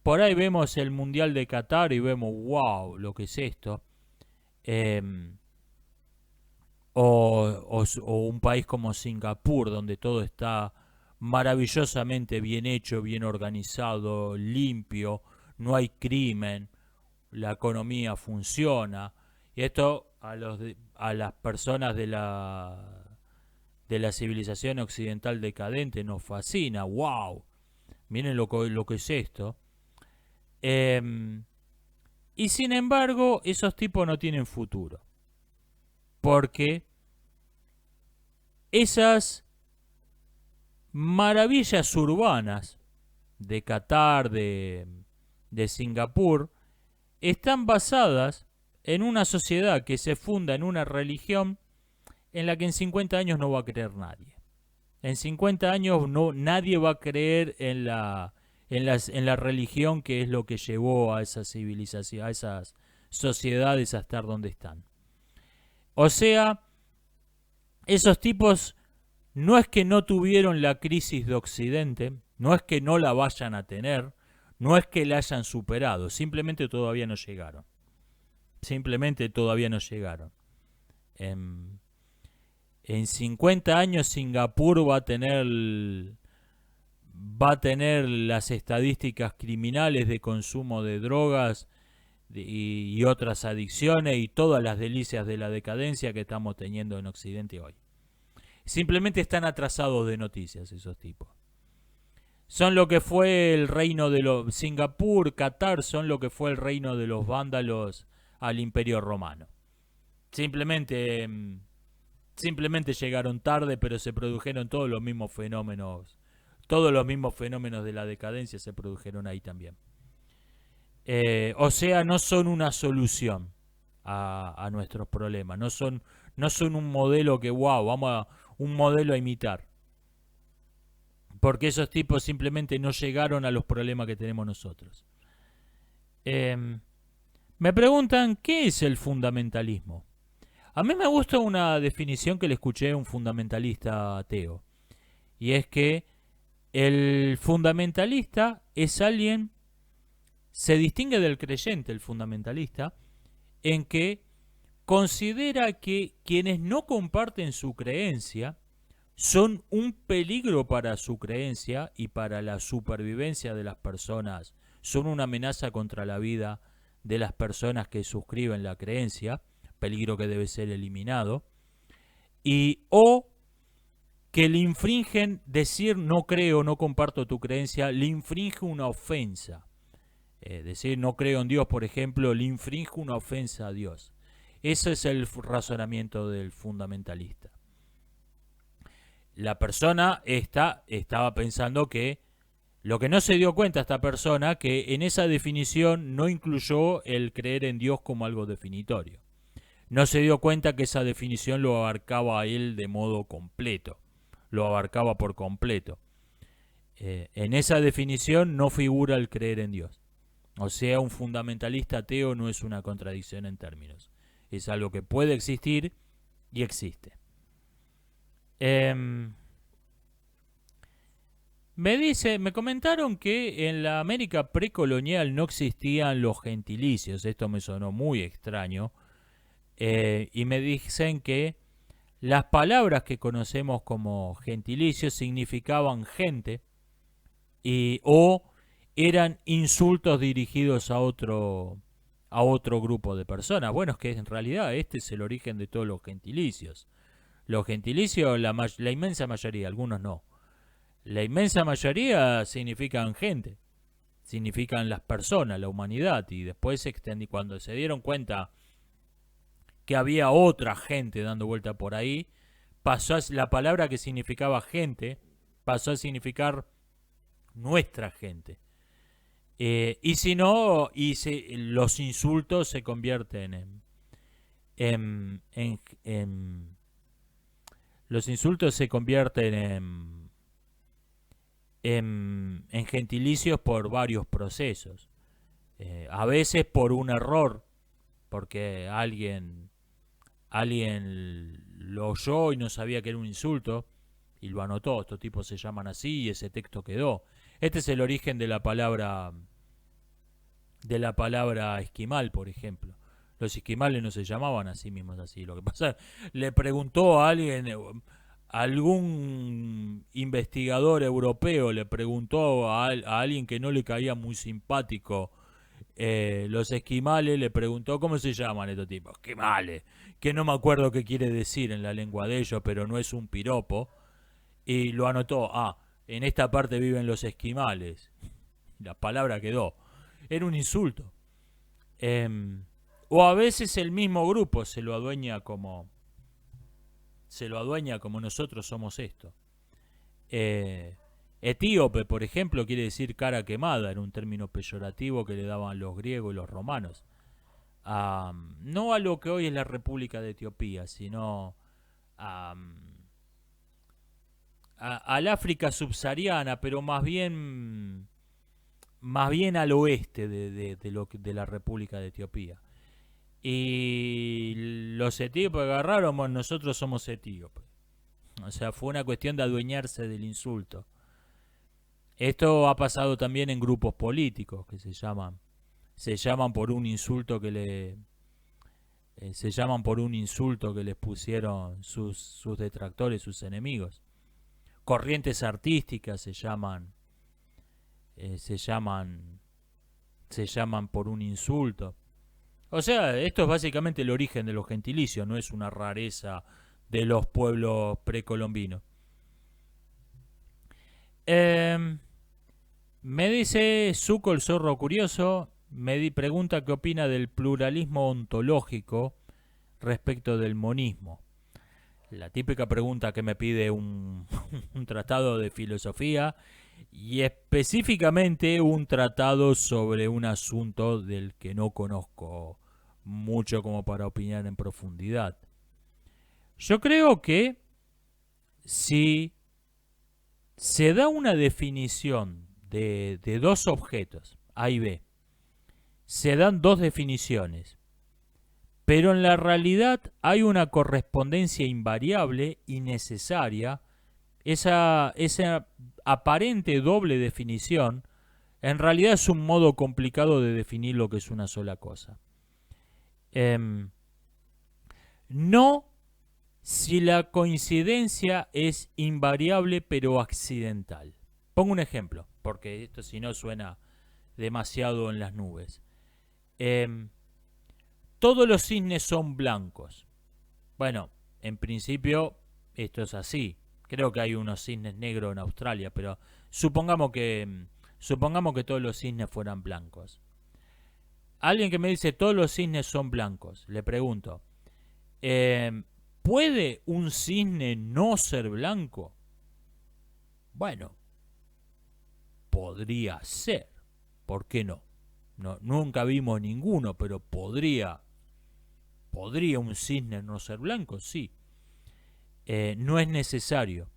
por ahí vemos el Mundial de Qatar y vemos, wow, lo que es esto. O un país como Singapur, donde todo está maravillosamente bien hecho, bien organizado, limpio, no hay crimen, la economía funciona. Y esto a las personas de la civilización occidental decadente nos fascina. ¡Wow! Miren lo que es esto. Y sin embargo, esos tipos no tienen futuro. Porque esas maravillas urbanas de Qatar, de Singapur, están basadas en una sociedad que se funda en una religión en la que en 50 años no va a creer nadie. En 50 años nadie va a creer en la religión, que es lo que llevó a esa civilización, a esas sociedades a estar donde están. O sea, esos tipos no es que no tuvieron la crisis de Occidente, no es que no la vayan a tener, no es que la hayan superado, simplemente todavía no llegaron. Simplemente todavía no llegaron. En 50 años Singapur va a tener las estadísticas criminales de consumo de drogas y otras adicciones y todas las delicias de la decadencia que estamos teniendo en Occidente hoy. Simplemente están atrasados de noticias esos tipos. Son lo que fue el reino de los... Singapur, Qatar, son lo que fue el reino de los vándalos al Imperio Romano. Simplemente, simplemente llegaron tarde, pero se produjeron todos los mismos fenómenos. Todos los mismos fenómenos de la decadencia se produjeron ahí también. O sea, no son una solución a nuestros problemas. No son un modelo que, wow, un modelo a imitar. Porque esos tipos simplemente no llegaron a los problemas que tenemos nosotros. Me preguntan, ¿qué es el fundamentalismo? A mí me gusta una definición que le escuché a un fundamentalista ateo. Y es que el fundamentalista es alguien, se distingue del creyente, el fundamentalista, en que considera que quienes no comparten su creencia son un peligro para su creencia y para la supervivencia de las personas, son una amenaza contra la vida de las personas que suscriben la creencia, peligro que debe ser eliminado, y o que le infringen, decir no creo, no comparto tu creencia, le infringe una ofensa. Decir no creo en Dios, por ejemplo, le infringe una ofensa a Dios. Ese es el razonamiento del fundamentalista. La persona estaba pensando que lo que no se dio cuenta esta persona, que en esa definición no incluyó el creer en Dios como algo definitorio. No se dio cuenta que esa definición lo abarcaba a él de modo completo, lo abarcaba por completo. En esa definición no figura el creer en Dios. O sea, un fundamentalista ateo no es una contradicción en términos. Es algo que puede existir y existe. Me comentaron que en la América precolonial no existían los gentilicios. Esto me sonó muy extraño. Y me dicen que las palabras que conocemos como gentilicios significaban gente o eran insultos dirigidos a otro grupo de personas. Bueno, es que en realidad este es el origen de todos los gentilicios. Los gentilicios, la inmensa mayoría, algunos no. La inmensa mayoría significan gente, significan las personas, la humanidad. Y después cuando se dieron cuenta que había otra gente dando vuelta por ahí, la palabra que significaba gente pasó a significar nuestra gente. Y si no, los insultos se convierten los insultos se convierten en gentilicios por varios procesos. A veces por un error, porque alguien lo oyó y no sabía que era un insulto y lo anotó. Estos tipos se llaman así y ese texto quedó. Este es el origen de la palabra esquimal, por ejemplo. Los esquimales no se llamaban a sí mismos así. Lo que pasa, le preguntó a alguien, algún investigador europeo le preguntó a alguien que no le caía muy simpático los esquimales, le preguntó cómo se llaman estos tipos. Esquimales, que no me acuerdo qué quiere decir en la lengua de ellos, pero no es un piropo. Y lo anotó, en esta parte viven los esquimales. La palabra quedó. Era un insulto. O a veces el mismo grupo se lo adueña como nosotros somos esto. Etíope, por ejemplo, quiere decir cara quemada, era un término peyorativo que le daban los griegos y los romanos. No a lo que hoy es la República de Etiopía, sino al África subsahariana, pero más bien al oeste de la República de Etiopía. Y los etíopes agarraron, bueno, nosotros somos etíopes. O sea, fue una cuestión de adueñarse del insulto. Esto ha pasado también en grupos políticos que se llaman por un insulto que les pusieron sus detractores, sus enemigos. Corrientes artísticas se llaman por un insulto. O sea, esto es básicamente el origen de los gentilicios, no es una rareza de los pueblos precolombinos. Me dice Zuko el zorro curioso, pregunta qué opina del pluralismo ontológico respecto del monismo. La típica pregunta que me pide un tratado de filosofía y específicamente un tratado sobre un asunto del que no conozco mucho como para opinar en profundidad. Yo creo que si se da una definición de dos objetos, A y B, se dan dos definiciones, pero en la realidad hay una correspondencia invariable y necesaria. Esa aparente doble definición en realidad es un modo complicado de definir lo que es una sola cosa. No si la coincidencia es invariable pero accidental. Pongo un ejemplo, porque esto si no suena demasiado en las nubes. Todos los cisnes son blancos. Bueno, en principio esto es así. Creo que hay unos cisnes negros en Australia, pero supongamos que todos los cisnes fueran blancos. Alguien que me dice todos los cisnes son blancos, le pregunto, ¿puede un cisne no ser blanco? Bueno, podría ser. ¿Por qué no? Nunca vimos ninguno, pero podría un cisne no ser blanco, sí. No es necesario.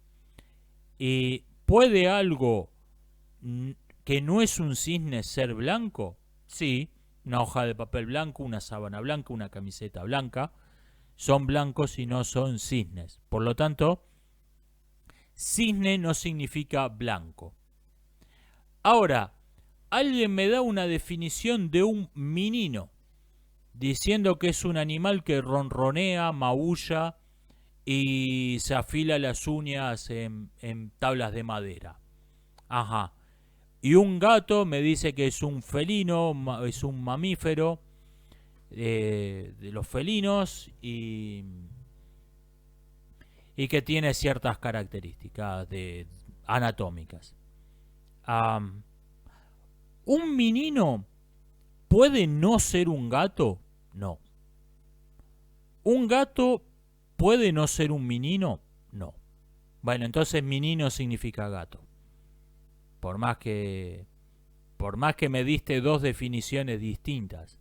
¿Y puede algo que no es un cisne ser blanco? Sí, una hoja de papel blanco, una sábana blanca, una camiseta blanca, son blancos y no son cisnes. Por lo tanto, cisne no significa blanco. Ahora, alguien me da una definición de un menino, diciendo que es un animal que ronronea, maulla y se afila las uñas en tablas de madera. Ajá. Y un gato me dice que es un felino, es un mamífero de los felinos y que tiene ciertas características anatómicas. ¿Un menino puede no ser un gato? No. ¿Un gato puede no ser un menino? No. Bueno, entonces menino significa gato. Por más que me diste dos definiciones distintas,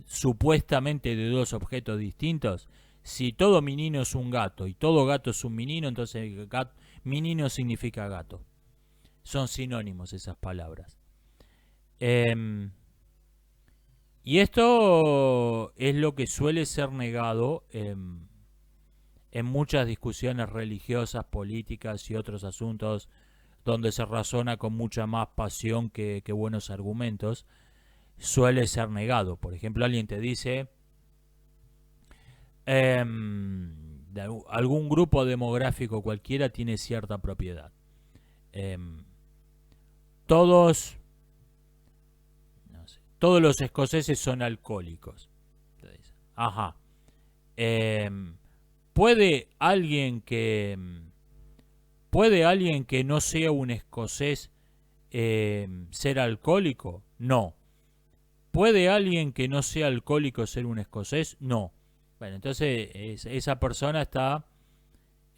supuestamente de dos objetos distintos, si todo menino es un gato y todo gato es un menino, entonces menino significa gato. Son sinónimos esas palabras. Y esto es lo que suele ser negado en muchas discusiones religiosas, políticas y otros asuntos donde se razona con mucha más pasión que buenos argumentos. Suele ser negado. Por ejemplo, alguien te dice algún grupo demográfico cualquiera tiene cierta propiedad. Todos los escoceses son alcohólicos. Ajá. ¿Puede alguien que no sea un escocés ser alcohólico? No. ¿Puede alguien que no sea alcohólico ser un escocés? No. Bueno, entonces esa persona está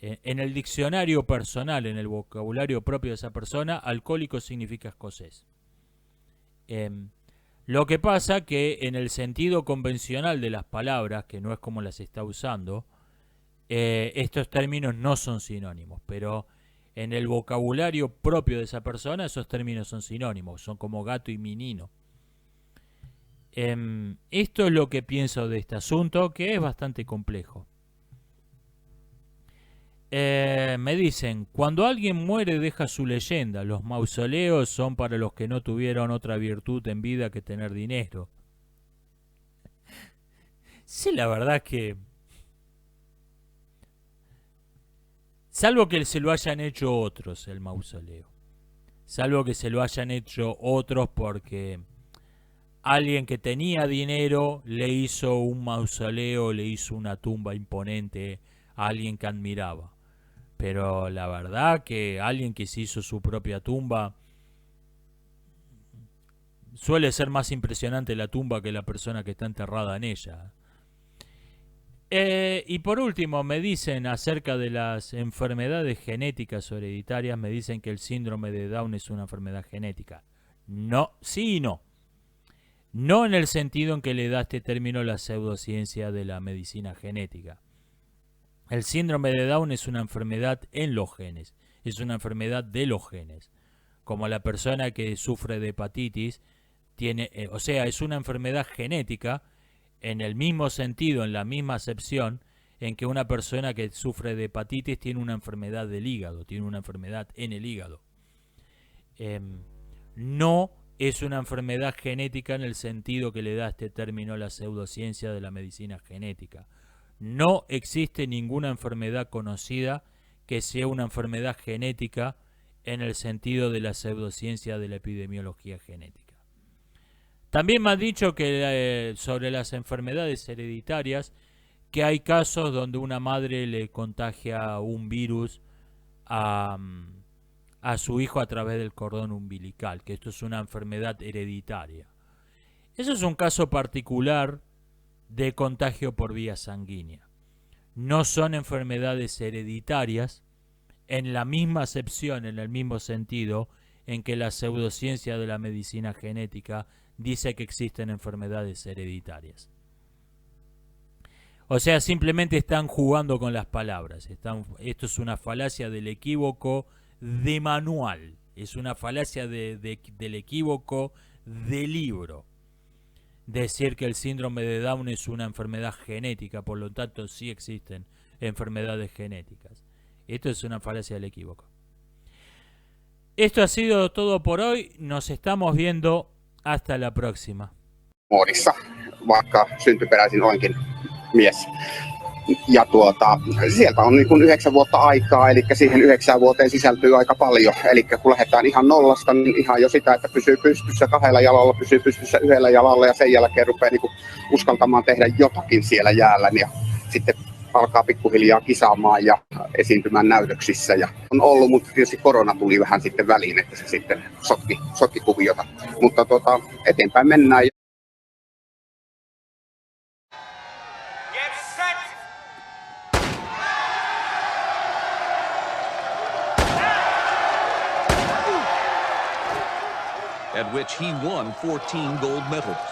en el diccionario personal, en el vocabulario propio de esa persona, alcohólico significa escocés. Lo que pasa que en el sentido convencional de las palabras, que no es como las está usando, estos términos no son sinónimos, pero en el vocabulario propio de esa persona esos términos son sinónimos, son como gato y menino. Esto es lo que pienso de este asunto, que es bastante complejo. Me dicen, cuando alguien muere deja su leyenda. Los mausoleos son para los que no tuvieron otra virtud en vida que tener dinero. Sí, la verdad es que, salvo que se lo hayan hecho otros el mausoleo, salvo que se lo hayan hecho otros porque alguien que tenía dinero le hizo un mausoleo, le hizo una tumba imponente a alguien que admiraba. Pero la verdad que alguien que se hizo su propia tumba, suele ser más impresionante la tumba que la persona que está enterrada en ella. Y por último, me dicen acerca de las enfermedades genéticas o hereditarias, me dicen que el síndrome de Down es una enfermedad genética. No, sí y no. No en el sentido en que le da este término la pseudociencia de la medicina genética. El síndrome de Down es una enfermedad en los genes, es una enfermedad de los genes. Como la persona que sufre de hepatitis tiene, o sea, es una enfermedad genética en el mismo sentido, en la misma acepción, en que una persona que sufre de hepatitis tiene una enfermedad del hígado, tiene una enfermedad en el hígado. No es una enfermedad genética en el sentido que le da este término la pseudociencia de la medicina genética. No existe ninguna enfermedad conocida que sea una enfermedad genética en el sentido de la pseudociencia de la epidemiología genética. También me han dicho que sobre las enfermedades hereditarias, que hay casos donde una madre le contagia un virus a su hijo a través del cordón umbilical, que esto es una enfermedad hereditaria. Eso es un caso particular de contagio por vía sanguínea. No son enfermedades hereditarias en la misma acepción, en el mismo sentido en que la pseudociencia de la medicina genética dice que existen enfermedades hereditarias. O sea, simplemente están jugando con las palabras. Esto es una falacia del equívoco de manual. Es una falacia del equívoco de libro. Decir que el síndrome de Down es una enfermedad genética, por lo tanto sí existen enfermedades genéticas. Esto es una falacia del equívoco. Esto ha sido todo por hoy. Nos estamos viendo. Hasta la próxima. Muodissa, vaikka syntyperäisin olenkin mies. Ja sieltä on niin kuin 9 vuotta aikaa, eli siihen 9 vuoteen sisältyy aika paljon. Eli kun lähdetään ihan nollasta, niin ihan jo sitä, että pysyy pystyssä 2 jalalla, pysyy pystyssä 1 jalalla ja sen jälkeen rupeaa niin kuin uskaltamaan tehdä jotakin siellä jäällä. Ja sitten alkaa pikkuhiljaa kisaamaan ja esiintymään näytöksissä. Ja on ollut, mutta tietysti korona tuli vähän sitten väliin, että se sitten sotki kuviota. Mutta eteenpäin mennään. At which he won 14 gold medals.